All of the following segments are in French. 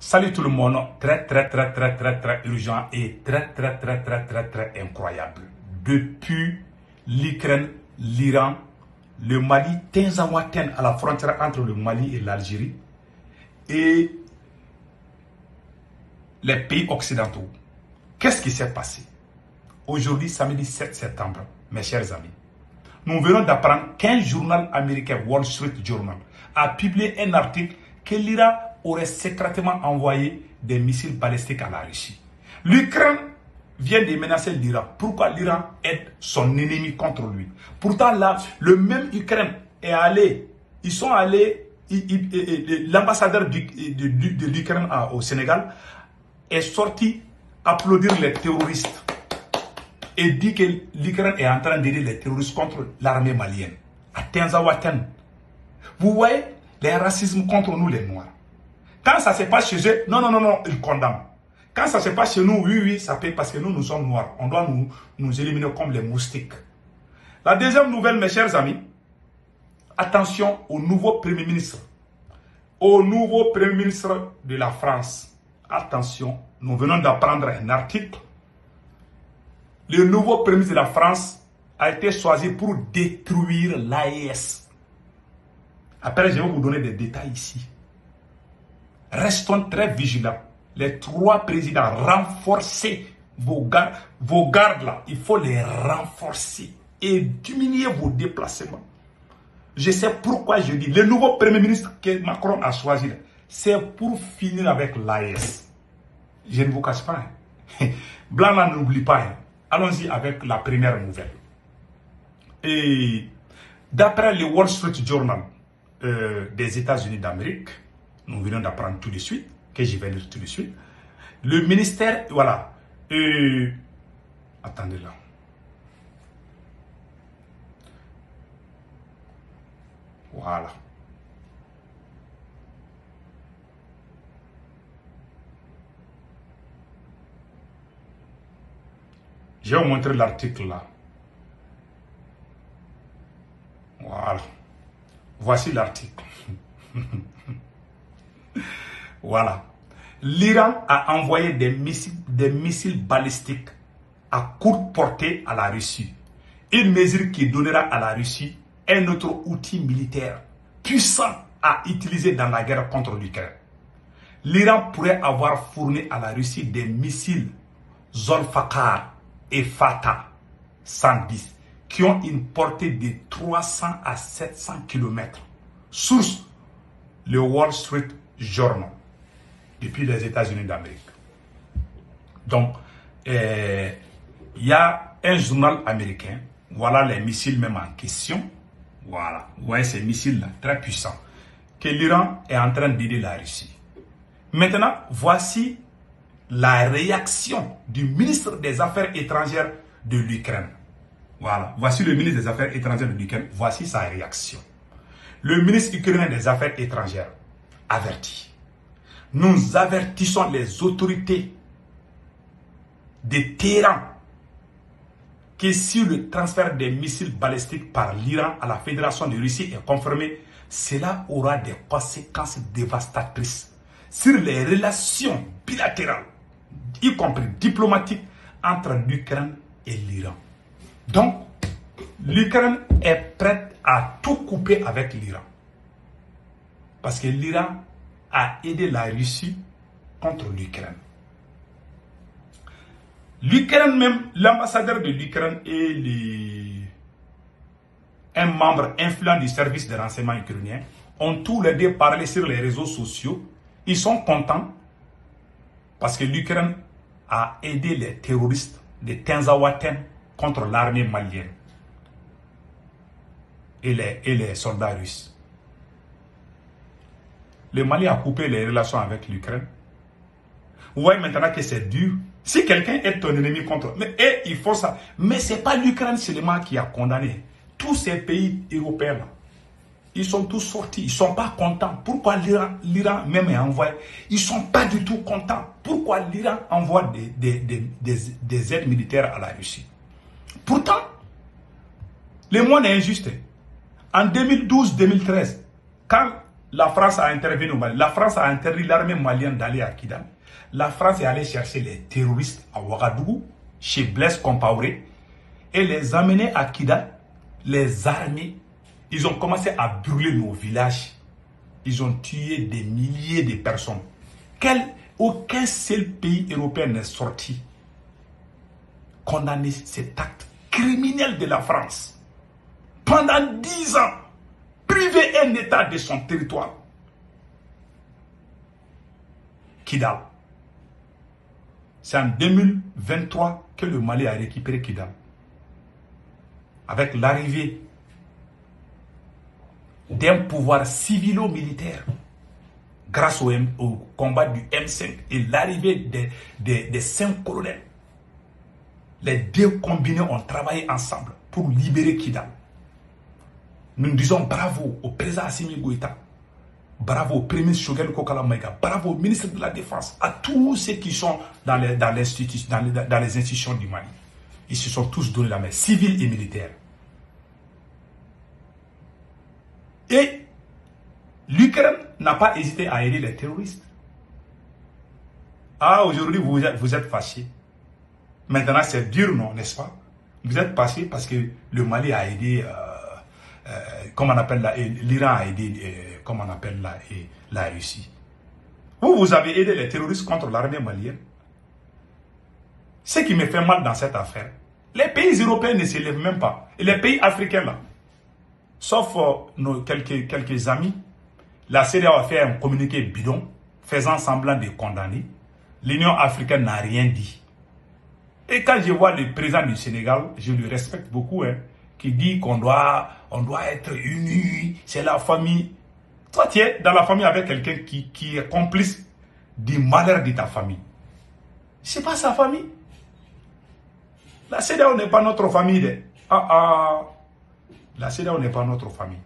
Salut tout le monde, très urgent et très incroyable. Depuis l'Ukraine, l'Iran, le Mali, Tinzaouaten à la frontière entre le Mali et l'Algérie et les pays occidentaux. Qu'est-ce qui s'est passé? Aujourd'hui, samedi 7 septembre, mes chers amis, nous venons d'apprendre qu'un journal américain, Wall Street Journal, a publié un article que l'Iran aurait secrètement envoyé des missiles balistiques à la Russie. L'Ukraine vient de menacer l'Iran. Pourquoi l'Iran aide son ennemi contre lui? Pourtant, là, le même Ukraine est allé, ils sont allés, l'ambassadeur de l'Ukraine au Sénégal est sorti applaudir les terroristes et dit que l'Ukraine est en train d'aider les terroristes contre l'armée malienne. À Tinzaouaten. Vous voyez les racismes contre nous les Noirs. Quand ça se passe chez eux, non, ils condamnent. Quand ça se passe chez nous, oui, ça paye parce que nous sommes noirs. On doit nous éliminer comme les moustiques. La deuxième nouvelle, mes chers amis, attention au nouveau Premier ministre. Au nouveau Premier ministre de la France. Attention, nous venons d'apprendre un article. Le nouveau Premier ministre de la France a été choisi pour détruire l'AES. Après, je vais vous donner des détails ici. Restons très vigilants. Les trois présidents, renforcez vos gardes là. Il faut les renforcer et diminuer vos déplacements. Je sais pourquoi je dis, le nouveau Premier ministre que Macron a choisi, c'est pour finir avec l'AES. Je ne vous cache pas. Blanc là, n'oublie pas. Allons-y avec la première nouvelle. Et d'après le Wall Street Journal des États-Unis d'Amérique, nous venons d'apprendre tout de suite, que je vais lire tout de suite. Le ministère, voilà. Attendez là. Voilà. Je vais vous montrer l'article là. Voilà. Voici l'article. Voilà. L'Iran a envoyé des missiles balistiques à courte portée à la Russie. Une mesure qui donnera à la Russie un autre outil militaire puissant à utiliser dans la guerre contre l'Ukraine. L'Iran pourrait avoir fourni à la Russie des missiles Zolfaqar et Fatah 110 qui ont une portée de 300 à 700 km. Source, le Wall Street Journal, depuis les États-Unis d'Amérique. Donc, il y a un journal américain, voilà les missiles même en question, voilà, vous voyez ces missiles-là, très puissants, que l'Iran est en train d'aider la Russie. Maintenant, voici la réaction du ministre des Affaires étrangères de l'Ukraine. Voilà, voici le ministre des Affaires étrangères de l'Ukraine, voici sa réaction. Le ministre ukrainien des Affaires étrangères avertit. Nous avertissons les autorités de Téhéran que si le transfert des missiles balistiques par l'Iran à la Fédération de Russie est confirmé, cela aura des conséquences dévastatrices sur les relations bilatérales, y compris diplomatiques, entre l'Ukraine et l'Iran. Donc, l'Ukraine est prête à tout couper avec l'Iran. Parce que l'Iran a aidé la Russie contre l'Ukraine. L'Ukraine même, l'ambassadeur de l'Ukraine et un membre influent du service de renseignement ukrainien ont tous les deux parlé sur les réseaux sociaux. Ils sont contents parce que l'Ukraine a aidé les terroristes de Tinzaouaten contre l'armée malienne et les soldats russes. Le Mali a coupé les relations avec l'Ukraine. Vous voyez maintenant que c'est dur. Si quelqu'un est ton ennemi contre... Mais il faut ça. Mais ce n'est pas l'Ukraine seulement qui a condamné. Tous ces pays européens, ils sont tous sortis. Ils ne sont pas contents. Pourquoi l'Iran même est envoyé? Ils ne sont pas du tout contents. Pourquoi l'Iran envoie des aides militaires à la Russie? Pourtant, le monde est injuste. En 2012-2013, quand la France a intervenu au Mali. La France a interdit l'armée malienne d'aller à Kidal. La France est allée chercher les terroristes à Ouagadougou, chez Blaise Compaoré, et les amener à Kidal. Les armées, ils ont commencé à brûler nos villages. Ils ont tué des milliers de personnes. Aucun seul pays européen n'est sorti condamner cet acte criminel de la France. Pendant 10 ans, priver un État de son territoire. Kidal. C'est en 2023 que le Mali a récupéré Kidal. Avec l'arrivée d'un pouvoir civilo-militaire grâce au combat du M5 et l'arrivée des 5 colonels. Les deux combinés ont travaillé ensemble pour libérer Kidal. Nous disons bravo au président Assimi Goïta, bravo au premier ministre Choguel Kokala Maïga, bravo au ministre de la Défense, à tous ceux qui sont dans les institutions du Mali. Ils se sont tous donné la main, civils et militaires. Et l'Ukraine n'a pas hésité à aider les terroristes. Ah, aujourd'hui, vous êtes fâchés. Maintenant, c'est dur, non, n'est-ce pas? Vous êtes fâchés parce que le Mali a aidé, comment on appelle l'Iran a aidé, comment on appelle la Russie. Vous avez aidé les terroristes contre l'armée malienne. Ce qui me fait mal dans cette affaire, les pays européens ne se lèvent même pas. Et les pays africains, là, sauf nos quelques amis, la CEDEAO a fait un communiqué bidon, faisant semblant de condamner. L'Union africaine n'a rien dit. Et quand je vois le président du Sénégal, je le respecte beaucoup, hein, qui dit qu'on doit être unis, c'est la famille. Toi, tu es dans la famille avec quelqu'un qui est complice du malheur de ta famille. C'est pas sa famille. La CEDEAO n'est pas notre famille. La CEDEAO n'est pas notre famille.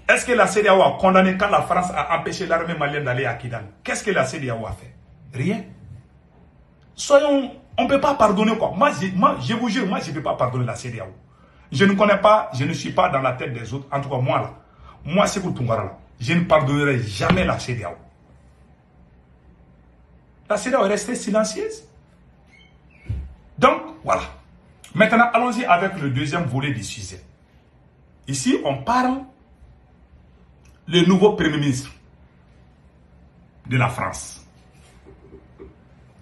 Est-ce que la CEDEAO a condamné quand la France a empêché l'armée malienne d'aller à Kidal? Qu'est-ce que la CEDEAO a fait? Rien. Soyons, on ne peut pas pardonner quoi. Moi, je vous jure, moi, je ne peux pas pardonner la CEDEAO. Je ne connais pas, je ne suis pas dans la tête des autres. En tout cas, moi, là. Moi, c'est pour Tungara, là. Je ne pardonnerai jamais la CEDEAO. La CEDEAO est restée silencieuse. Donc, voilà. Maintenant, allons-y avec le deuxième volet du sujet. Ici, on parle le nouveau Premier ministre de la France.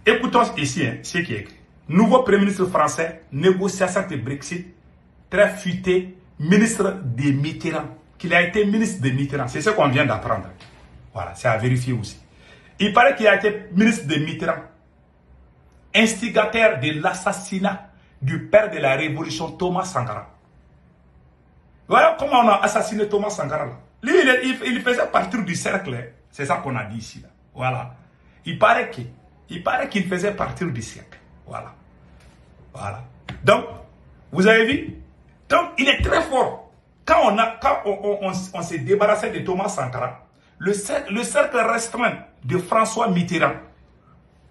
Écoutons ici ce qui est écrit. Nouveau Premier ministre français, négociation de Brexit, très fuité, ministre de Mitterrand, qu'il a été ministre de Mitterrand. C'est ce qu'on vient d'apprendre. Voilà, c'est à vérifier aussi. Il paraît qu'il a été ministre de Mitterrand, instigateur de l'assassinat du père de la révolution, Thomas Sankara. Voilà comment on a assassiné Thomas Sankara là. Lui, il faisait partie du cercle. C'est ça qu'on a dit ici. Là. Voilà. Il paraît qu'il faisait partie du cercle. Voilà. Voilà. Donc, vous avez vu? Donc, il est très fort. Quand on s'est débarrassé de Thomas Sankara, le cercle restreint de François Mitterrand,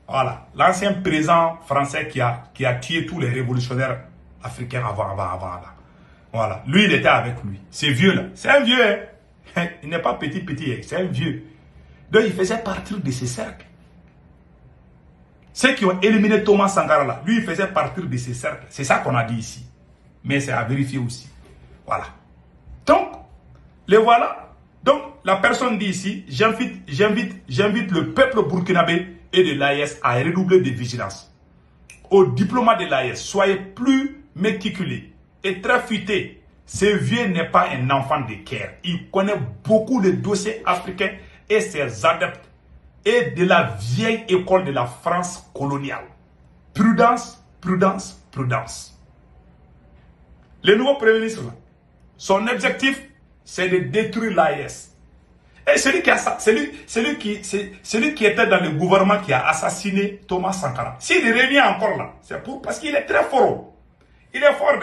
voilà, l'ancien président français qui a tué tous les révolutionnaires africains avant là. Voilà, lui, il était avec lui. C'est vieux là. C'est un vieux, hein. Il n'est pas petit, c'est un vieux. Donc, il faisait partie de ce cercle. Ceux qui ont éliminé Thomas Sankara là, lui, il faisait partie de ce cercle. C'est ça qu'on a dit ici. Mais c'est à vérifier aussi. Voilà. Donc, le voilà. Donc, la personne dit ici, j'invite le peuple burkinabé et de l'AES à redoubler de vigilance. Aux diplomates de l'AES, soyez plus méticulés et très futés. Ce vieux n'est pas un enfant de guerre. Il connaît beaucoup de dossiers africains et ses adeptes et de la vieille école de la France coloniale. Prudence, prudence, prudence. Le nouveau Premier ministre, son objectif, c'est de détruire l'AES. Et celui qui était dans le gouvernement qui a assassiné Thomas Sankara, s'il revient encore là, c'est parce qu'il est très fort. Il est fort.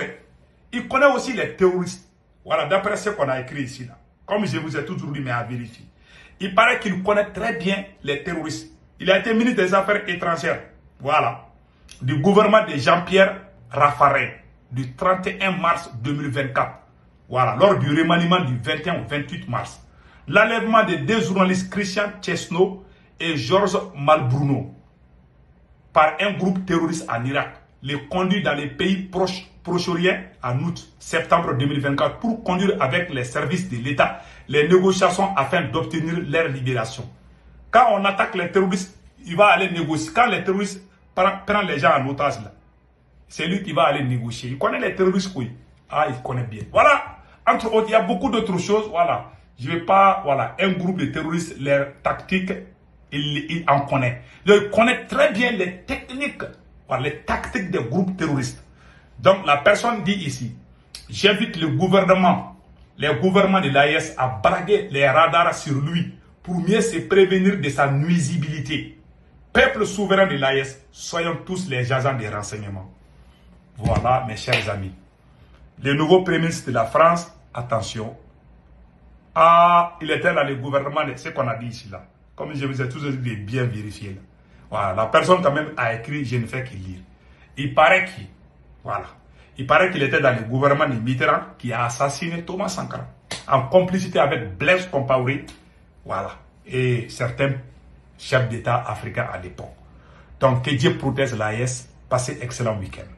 Il connaît aussi les terroristes. Voilà, d'après ce qu'on a écrit ici. Là. Comme je vous ai toujours dit, mais à vérifier. Il paraît qu'il connaît très bien les terroristes. Il a été ministre des Affaires étrangères. Voilà. Du gouvernement de Jean-Pierre Raffarin. Du 31 mars 2024. Voilà. Lors du remaniement du 21 au 28 mars. l'enlèvement des deux journalistes Christian Chesno et Georges Malbruno par un groupe terroriste en Irak, les conduit dans les pays proche-orients en août-septembre 2024 pour conduire avec les services de l'État les négociations afin d'obtenir leur libération. Quand on attaque les terroristes, il va aller négocier. Quand les terroristes prennent les gens en otage, c'est lui qui va aller négocier. Il connaît les terroristes, oui. Ah, il connaît bien. Voilà. Entre autres, il y a beaucoup d'autres choses. Voilà. Je ne vais pas. Voilà. Un groupe de terroristes, leurs tactiques, il en connaît. Il connaît très bien les techniques, voilà, les tactiques des groupes terroristes. Donc, la personne dit ici, j'invite le gouvernement, les gouvernements de l'AES à braquer les radars sur lui pour mieux se prévenir de sa nuisibilité. Peuple souverain de l'AES, soyons tous les agents des renseignements. Voilà, mes chers amis. Le nouveau Premier ministre de la France, attention. Ah, il était dans le gouvernement, c'est ce qu'on a dit ici là. Comme je vous ai tous dit, bien vérifié là. Voilà, la personne quand même a écrit, je ne fais que lire. Il paraît qu'il, voilà. Il paraît qu'il était dans le gouvernement de Mitterrand qui a assassiné Thomas Sankara en complicité avec Blaise Compaoré, voilà, et certains chefs d'État africains à l'époque. Donc que Dieu protège l'AES. Passez excellent week-end.